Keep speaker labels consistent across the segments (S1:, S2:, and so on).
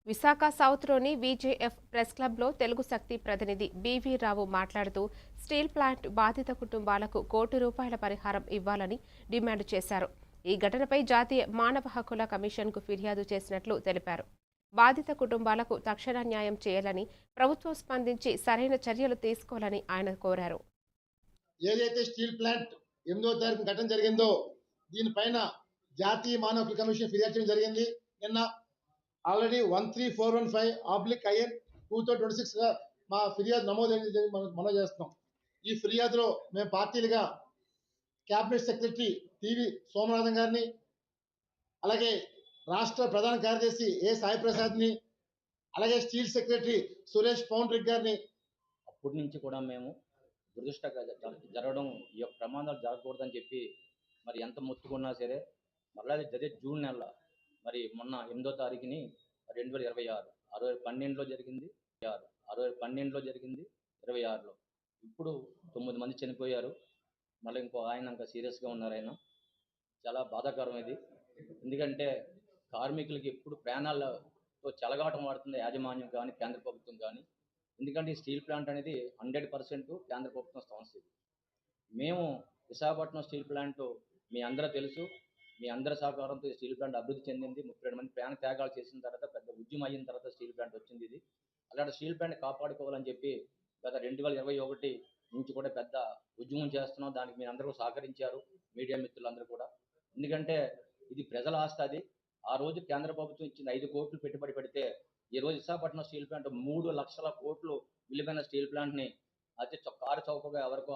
S1: Visakha సౌత్లోని VJF press క్లబ్లో తెలుగు శక్తి ప్రతినిధి BV రావు మాట్లాడుతూ స్టీల్ ప్లాంట్ బాధిత కుటుంబాలకు ₹1,00,00,000 పరిహారం ఇవ్వాలని డిమాండ్ చేశారు. ఈ ఘటనపై జాతీయ మానవ హక్కుల కమిషన్కు ఫిర్యాదు చేసినట్లు తెలిపారు. బాధిత కుటుంబాలకు తక్షణ న్యాయం చేయాలని, ప్రభుత్వం స్పందించి సరైన చర్యలు తీసుకోవాలని ఆయన కోరారు.
S2: ఏదైతే స్టీల్ ప్లాంట్ 8వ తారీఖు ఘటన జరిగిందో దీనిపైన జాతీయ మానవ హక్కుల కమిషన్ ఫిర్యాదు చేయడం జరిగింది. నిన్న ఆల్రెడీ 13415/IN 2026 గా మా ఫిర్యాదు నమోదైంది మనం చేస్తున్నాం. ఈ ఫిర్యాదులో మేము పార్టీలుగా క్యాబినెట్ సెక్రటరీ టీవీ సోమనాథన్ గారిని, అలాగే రాష్ట్ర ప్రధాన కార్యదర్శి సాయి ప్రసాద్ని, అలాగే స్టీల్ సెక్రటరీ సురేష్ పౌండ్రిక్ గారిని
S3: అప్పటి నుంచి కూడా మేము జరగడం ఈ యొక్క ప్రమాదాలు జరగకూడదని చెప్పి మరి ఎంత మొత్తుకున్నా సరే మళ్ళీ జరిగే జూన్ నెల మరి మొన్న 8వ తారీఖుని 2026 12లో జరిగింది. 12లో జరిగింది 26లో ఇప్పుడు 9 మంది చనిపోయారు. మళ్ళీ ఇంకో ఆయన ఇంకా సీరియస్గా ఉన్నారు. ఆయన చాలా బాధాకరం ఇది. ఎందుకంటే కార్మికులకి ఎప్పుడు ప్రాణాలతో చెలగాటం వాడుతుంది యాజమాన్యం కానీ కేంద్ర ప్రభుత్వం కానీ. ఎందుకంటే ఈ స్టీల్ ప్లాంట్ అనేది 100% కేంద్ర ప్రభుత్వం సంస్థ. మేము విశాఖపట్నం స్టీల్ ప్లాంట్ మీ అందరూ తెలుసు, మీ అందరి సహకారంతో స్టీల్ ప్లాంట్ అభివృద్ధి చెందింది. 32 మంది ప్రాణ త్యాగాలు చేసిన తర్వాత పెద్ద ఉద్యమం అయిన తర్వాత స్టీల్ ప్లాంట్ వచ్చింది. ఇది అలాంటి స్టీల్ ప్లాంట్ కాపాడుకోవాలని చెప్పి గత 2021 నుంచి కూడా పెద్ద ఉద్యమం చేస్తున్నాం. దానికి మీ అందరూ సహకరించారు, మీడియా మిత్రులందరూ కూడా. ఎందుకంటే ఇది ప్రజల ఆస్తి. అది ఆ రోజు కేంద్ర ప్రభుత్వం ఇచ్చిన 5 కోట్లు పెట్టుబడి పెడితే ఈ రోజు విశాఖపట్నం స్టీల్ ప్లాంట్ 3 లక్షల కోట్లు విలువైన స్టీల్ ప్లాంట్ని అతి కారు చౌకగా ఎవరికో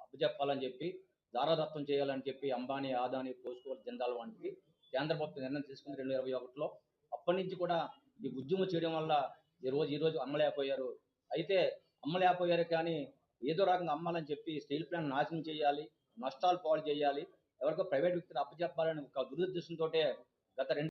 S3: అప్పచెప్పాలని చెప్పి, దారాదత్తం చేయాలని చెప్పి అంబానీ, ఆదాని, పోస్కోల్, జిందాల్ వంటివి కేంద్ర ప్రభుత్వం నిర్ణయం తీసుకుంది 2021లో. అప్పటి నుంచి కూడా ఈ ఉద్యమం చేయడం వల్ల ఈ రోజు అమ్మలేకపోయారు. అయితే అమ్మలేకపోయారు కానీ ఏదో రకంగా అమ్మాలని చెప్పి స్టీల్ ప్లాంట్ నాశనం చేయాలి, నష్టాలు పాలు చేయాలి, ఎవరికో ప్రైవేట్ వ్యక్తులు అప్పచెప్పాలని ఒక దురుద్దేశంతో గత